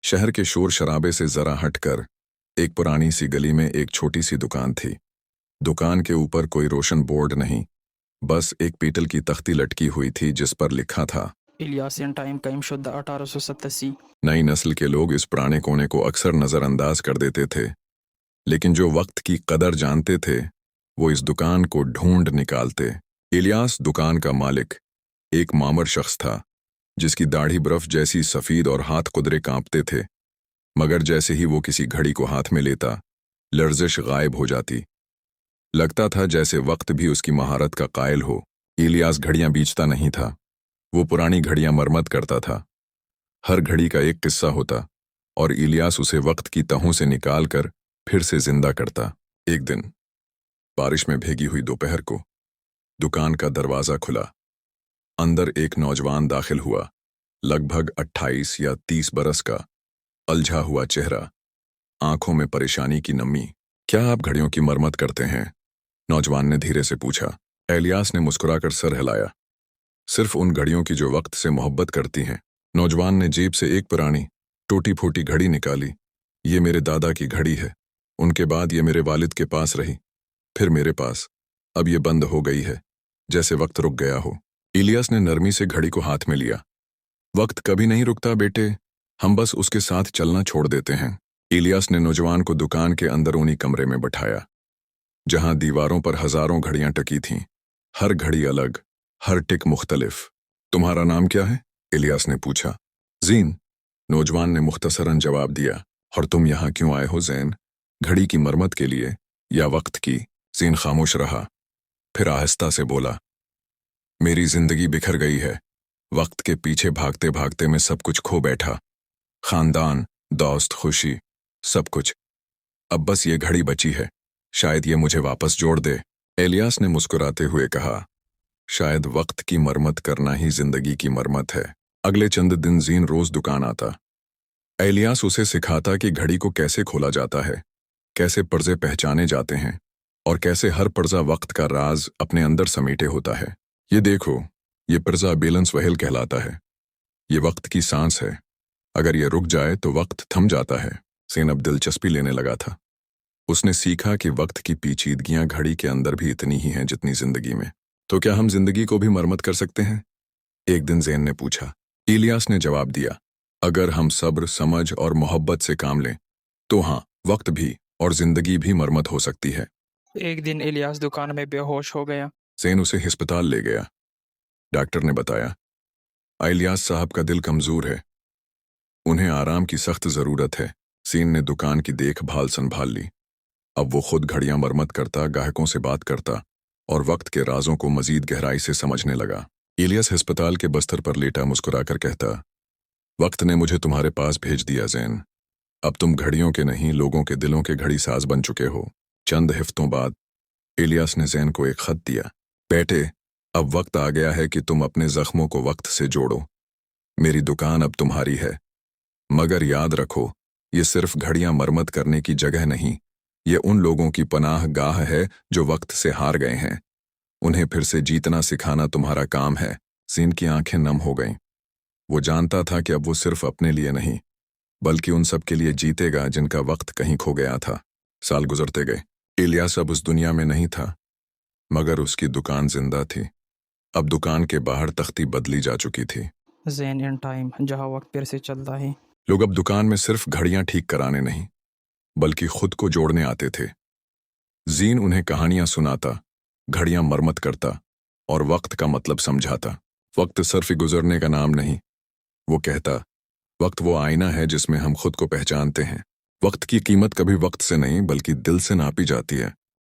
शहर के शोर शराबे से जरा हटकर एक पुरानी सी गली में एक छोटी सी दुकान थी। दुकान के ऊपर कोई रोशन बोर्ड नहीं, बस एक पीतल की तख्ती लटकी हुई थी जिस पर लिखा था, इलियासियन टाइम कायम शुदा 1887। नई नस्ल के लोग इस पुराने कोने को अक्सर नज़रअंदाज कर देते थे, लेकिन जो वक्त की कदर जानते थे वो इस दुकान को ढूंढ निकालते। इलियास दुकान का मालिक एक मामर शख्स था जिसकी दाढ़ी बर्फ जैसी सफ़ीद और हाथ कुदरे कांपते थे, मगर जैसे ही वो किसी घड़ी को हाथ में लेता लर्जिश गायब हो जाती। लगता था जैसे वक्त भी उसकी महारत का कायल हो। इलियास घड़ियां बेचता नहीं था, वो पुरानी घड़ियां मरम्मत करता था। हर घड़ी का एक किस्सा होता और इलियास उसे वक्त की तहों से निकाल कर फिर से जिंदा करता। एक दिन बारिश में भीगी हुई दोपहर को दुकान का दरवाज़ा खुला। अंदर एक नौजवान दाखिल हुआ, लगभग 28 या 30 बरस का, अलझा हुआ चेहरा, आंखों में परेशानी की नमी। क्या आप घड़ियों की मरम्मत करते हैं? नौजवान ने धीरे से पूछा। इलियास ने मुस्कुराकर सर हिलाया। सिर्फ उन घड़ियों की जो वक्त से मोहब्बत करती हैं। नौजवान ने जेब से एक पुरानी टूटी फूटी घड़ी निकाली। ये मेरे दादा की घड़ी है, उनके बाद ये मेरे वालिद के पास रही, फिर मेरे पास, अब ये बंद हो गई है, जैसे वक्त रुक गया हो। इलियास ने नरमी से घड़ी को हाथ में लिया। वक्त कभी नहीं रुकता बेटे, हम बस उसके साथ चलना छोड़ देते हैं। इलियास ने नौजवान को दुकान के अंदरूनी कमरे में बैठाया, जहां दीवारों पर हजारों घड़ियां टकी थीं, हर घड़ी अलग, हर टिक मुख्तलिफ। तुम्हारा नाम क्या है? इलियास ने पूछा। ज़ीन, नौजवान ने मुख्तसरन जवाब दिया। और तुम यहाँ क्यों आए हो ज़ैन? घड़ी की मरम्मत के लिए या वक्त की? ज़ीन खामोश रहा, फिर आहिस्ता से बोला, मेरी जिंदगी बिखर गई है, वक्त के पीछे भागते भागते मैं सब कुछ खो बैठा, खानदान, दोस्त, खुशी, सब कुछ। अब बस ये घड़ी बची है, शायद ये मुझे वापस जोड़ दे। इलियास ने मुस्कुराते हुए कहा, शायद वक्त की मरम्मत करना ही जिंदगी की मरम्मत है। अगले चंद दिन ज़ीन रोज दुकान आता। इलियास उसे सिखाता कि घड़ी को कैसे खोला जाता है, कैसे पर्जे पहचाने जाते हैं और कैसे हर पर्जा वक्त का राज अपने अंदर समेटे होता है। ये देखो, ये पर्जा बैलेंस वहेल कहलाता है, ये वक्त की सांस है, अगर ये रुक जाए तो वक्त थम जाता है। ज़ीन अब दिलचस्पी लेने लगा था। उसने सीखा कि वक्त की पेचीदगियां घड़ी के अंदर भी इतनी ही हैं जितनी जिंदगी में। तो क्या हम जिंदगी को भी मरम्मत कर सकते हैं? एक दिन ज़ैन ने पूछा। इलियास ने जवाब दिया, अगर हम सब्र, समझ और मोहब्बत से काम लें तो हाँ, वक्त भी और जिंदगी भी मरम्मत हो सकती है। एक दिन इलियास दुकान में बेहोश हो गया। ज़ैन उसे अस्पताल ले गया। डॉक्टर ने बताया, इलियास साहब का दिल कमजोर है, उन्हें आराम की सख्त जरूरत है। ज़ैन ने दुकान की देखभाल संभाल ली। अब वो खुद घड़ियां मरम्मत करता, ग्राहकों से बात करता और वक्त के राजों को मजीद गहराई से समझने लगा। इलियास अस्पताल के बस्तर पर लेटा मुस्कुराकर कहता, वक्त ने मुझे तुम्हारे पास भेज दिया ज़ैन, अब तुम घड़ियों के नहीं लोगों के दिलों के घड़ी साज बन चुके हो। चंद हफ्तों बाद इलियास ने ज़ैन को एक खत दिया, बेटे, अब वक्त आ गया है कि तुम अपने जख्मों को वक्त से जोड़ो। मेरी दुकान अब तुम्हारी है, मगर याद रखो, ये सिर्फ घड़ियां मरम्मत करने की जगह नहीं, ये उन लोगों की पनाह गाह है जो वक्त से हार गए हैं। उन्हें फिर से जीतना सिखाना तुम्हारा काम है। ज़ीन की आंखें नम हो गईं। वो जानता था कि अब वो सिर्फ अपने लिए नहीं, बल्कि उन सब के लिए जीतेगा जिनका वक्त कहीं खो गया था। साल गुजरते गए। इलियास अब उस दुनिया में नहीं था, मगर उसकी दुकान जिंदा थी। अब दुकान के बाहर तख्ती बदली जा चुकी थी। ज़ैन इन टाइम, जहाँ वक्त फिर से चलता है। लोग अब दुकान में सिर्फ घड़ियां ठीक कराने नहीं, बल्कि खुद को जोड़ने आते थे। ज़ीन उन्हें कहानियां सुनाता, घड़ियां मरम्मत करता और वक्त का मतलब समझाता। वक्त सिर्फ गुजरने का नाम नहीं, वो कहता, वक्त वो आईना है जिसमें हम खुद को पहचानते हैं। वक्त की कीमत कभी वक्त से नहीं बल्कि दिल से नापी जाती है।